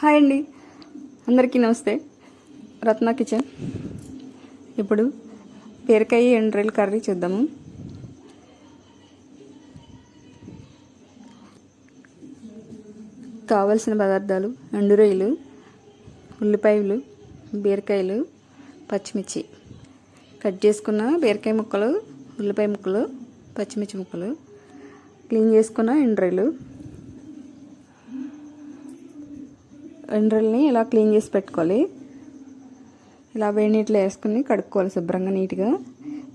Hi అండి, అందరికీ నమస్తే. రత్న కిచెన్. ఇప్పుడు బీరకాయ ఎండ్రాయిల్ కర్రీ చూద్దాము. కావలసిన పదార్థాలు: ఎండు రొయ్యలు, ఉల్లిపాయలు, బీరకాయలు, పచ్చిమిర్చి, కట్ చేసుకున్న బీరకాయ ముక్కలు, ఉల్లిపాయ ముక్కలు, పచ్చిమిర్చి ముక్కలు, క్లీన్ చేసుకున్న ఎండ్రాయిలు. ఎండ్రాయిల్ని ఇలా క్లీన్ చేసి పెట్టుకోవాలి. ఇలా వేడి నీటిలో వేసుకుని కడుక్కోవాలి శుభ్రంగా నీట్గా.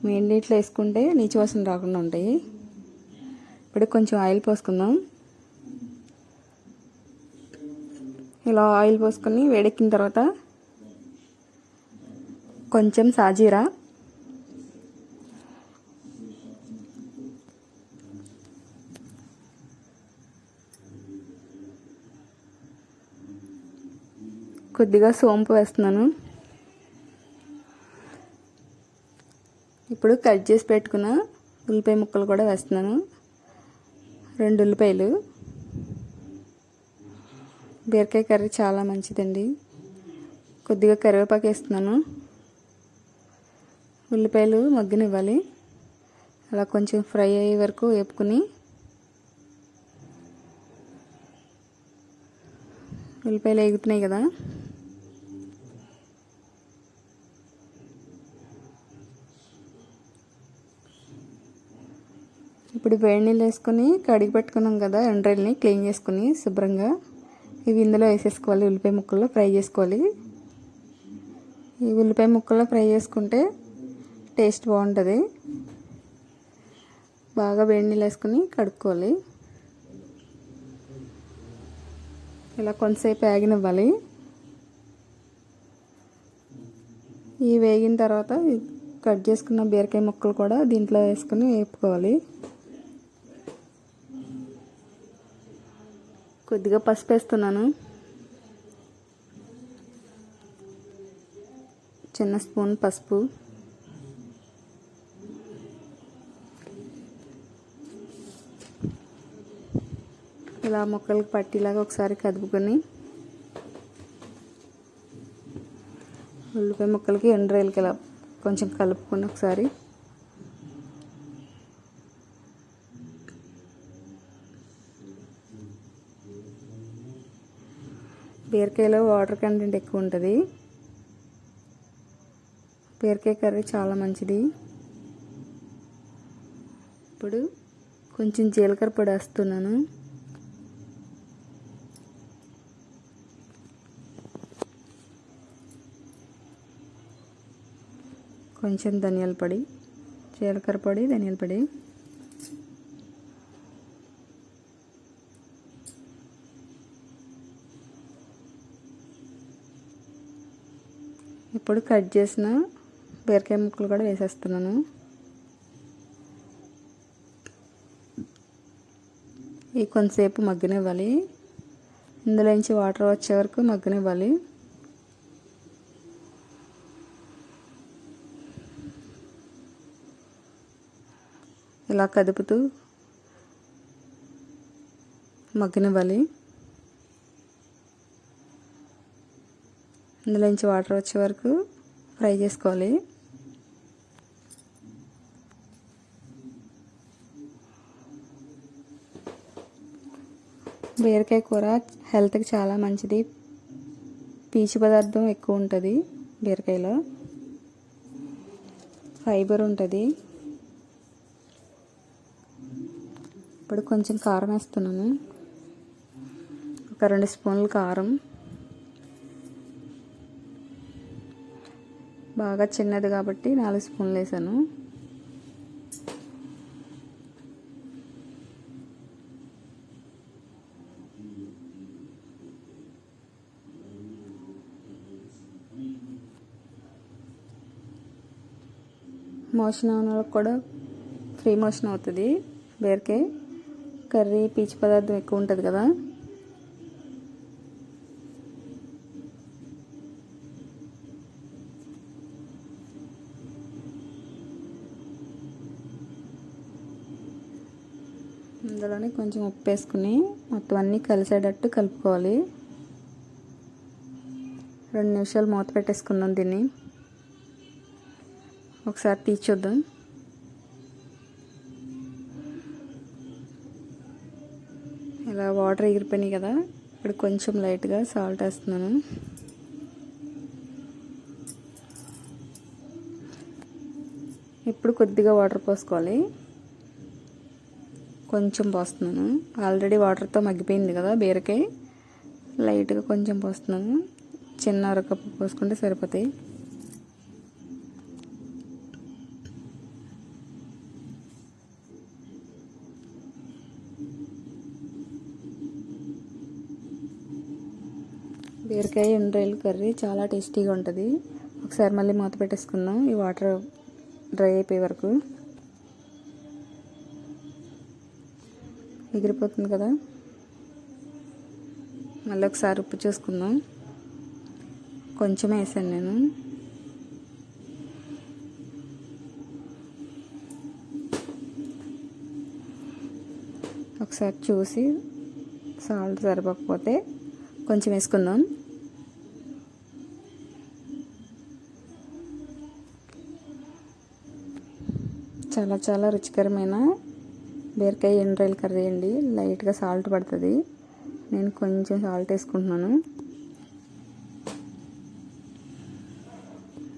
వేడి నీటిలో వేసుకుంటే నీచు వాసన రాకుండా ఉంటాయి. ఇప్పుడు కొంచెం ఆయిల్ పోసుకుందాం. ఇలా ఆయిల్ పోసుకొని వేడెక్కిన తర్వాత కొంచెం సాజీరా, కొద్దిగా సోంపు వేస్తున్నాను. ఇప్పుడు కట్ చేసి పెట్టుకున్న ఉల్లిపాయ ముక్కలు కూడా వేస్తున్నాను. 2 ఉల్లిపాయలు. బీరకాయ కర్రీ చాలా మంచిదండి. కొద్దిగా కరివేపాకు వేస్తున్నాను. ఉల్లిపాయలు మగ్గనివ్వాలి. అలా కొంచెం ఫ్రై అయ్యే వరకు వేపుకుని, ఉల్లిపాయలు వేగుతున్నాయి కదా, ఇప్పుడు వేడి నీళ్ళు వేసుకొని కడిగి పెట్టుకున్నాం కదా ఎండ్రాయిల్ని క్లీన్ చేసుకుని శుభ్రంగా ఇవి ఇందులో వేసేసుకోవాలి. ఉల్లిపాయ ముక్కల్లో ఫ్రై చేసుకోవాలి. ఈ ఉల్లిపాయ ముక్కల్లో ఫ్రై చేసుకుంటే టేస్ట్ బాగుంటుంది. బాగా వేడి నీళ్ళు వేసుకొని కడుక్కోవాలి. ఇలా కొంతసేపు వేగనివ్వాలి. ఈ వేగిన తర్వాత కట్ చేసుకున్న బీరకాయ ముక్కలు కూడా దీంట్లో వేసుకొని వేపుకోవాలి. కొద్దిగా పసుపు వేస్తున్నాను. చిన్న స్పూన్ పసుపు. ఇలా ముక్కలకు పట్టిలాగా ఒకసారి కదుపుకొని ఉల్లిపాయ ముక్కలకి ఎండ్రాయిల్కి ఇలా కొంచెం కలుపుకొని ఒకసారి బీరకాయలో వాటర్ కంటెంట్ ఎక్కువ ఉంటుంది. బీరకాయ కర్రీ చాలా మంచిది. ఇప్పుడు కొంచెం జీలకర్ర పొడి వేస్తున్నాను. కొంచెం ధనియాల పొడి, జీలకర్ర పొడి, ధనియాల పొడి. ఇప్పుడు కట్ చేసిన బీరకాయ ముక్కలు కూడా వేసేస్తున్నాను. ఇవి కొంతసేపు మగ్గనివ్వాలి. ఇందులోంచి వాటర్ వచ్చే వరకు మగ్గనివ్వాలి. ఇలా కదుపుతూ మగ్గనివ్వాలి. ఇందులోంచి వాటర్ వచ్చే వరకు ఫ్రై చేసుకోవాలి. బీరకాయ కూర హెల్త్కి చాలా మంచిది. పీచు పదార్థం ఎక్కువ ఉంటుంది బీరకాయలో, ఫైబర్ ఉంటుంది. ఇప్పుడు కొంచెం కారం వేస్తున్నాను. ఒక 2 స్పూన్లు కారం. బాగా చిన్నది కాబట్టి 4 స్పూన్లు వేసాను. మోషన్ అవన కూడా ఫ్రీ మోషన్ అవుతుంది. బీరకాయ కర్రీ పీచు పదార్థం ఎక్కువ ఉంటుంది కదా. ఇందులోనే కొంచెం ఉప్పు వేసుకుని మొత్తం అన్నీ కలిసేటట్టు కలుపుకోవాలి. 2 నిమిషాలు మూత పెట్టేసుకుందాం. దీన్ని ఒకసారి తీసి చూద్దాం. ఇలా వాటర్ ఎగిరిపోయినాయి కదా. ఇప్పుడు కొంచెం లైట్గా సాల్ట్ వేస్తున్నాను. ఇప్పుడు కొద్దిగా వాటర్ పోసుకోవాలి. కొంచెం పోస్తున్నాను. ఆల్రెడీ వాటర్తో మగ్గిపోయింది కదా బీరకాయ. లైట్గా కొంచెం పోస్తున్నాను. చిన్న అరకప్పు పోసుకుంటే సరిపోతాయి. బీరకాయ ఎండ్రాయిల్ కర్రీ చాలా టేస్టీగా ఉంటుంది. ఒకసారి మళ్ళీ మూత పెట్టేసుకుందాం ఈ వాటర్ డ్రై అయిపోయే వరకు. ఎగిరిపోతుంది కదా. మళ్ళీ ఒకసారి ఉప్పు చూసుకుందాం. కొంచెమే వేసాను నేను. ఒకసారి చూసి సాల్ట్ సరిపోకపోతే కొంచెం వేసుకుందాం. చాలా చాలా రుచికరమైన బీరకాయ ఎండ్రాయిల్ కర్రీ అండి. లైట్గా సాల్ట్ పడుతుంది. నేను కొంచెం సాల్ట్ వేసుకుంటున్నాను.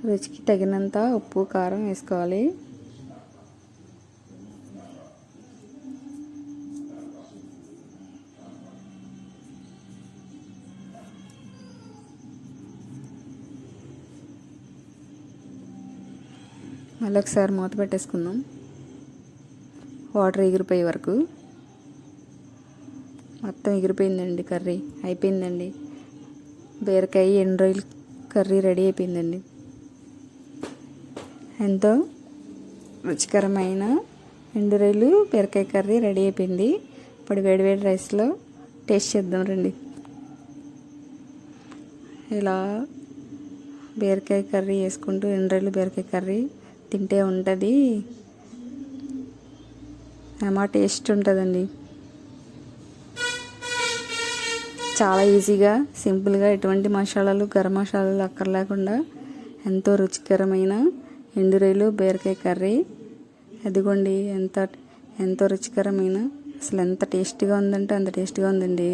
రుచికి తగినంత ఉప్పు కారం వేసుకోవాలి. మళ్ళీ ఒకసారి మూత పెట్టేసుకుందాం వాటర్ ఎగిరిపోయే వరకు. మొత్తం ఎగిరిపోయిందండి. కర్రీ అయిపోయిందండి. బీరకాయ ఎండ్రాయిల్ కర్రీ రెడీ అయిపోయిందండి. ఎంతో రుచికరమైన ఎండురాయిలు బీరకాయ కర్రీ రెడీ అయిపోయింది. ఇప్పుడు వేడివేడి రైస్లో టేస్ట్ చేద్దాం రండి. ఇలా బీరకాయ కర్రీ వేసుకుంటూ ఎండ్రాయిలు బీరకాయ కర్రీ తింటే ఉంటుంది. ఏమో టేస్ట్ ఉంటుందండి. చాలా ఈజీగా సింపుల్గా ఎటువంటి మసాలాలు గరం మసాలాలు అక్కర్లేకుండా ఎంతో రుచికరమైన ఎండురాయిలు బీరకాయ కర్రీ. అదిగోండి ఎంతో రుచికరమైన, అసలు ఎంత టేస్టీగా ఉందంటే అంత టేస్టీగా ఉందండి.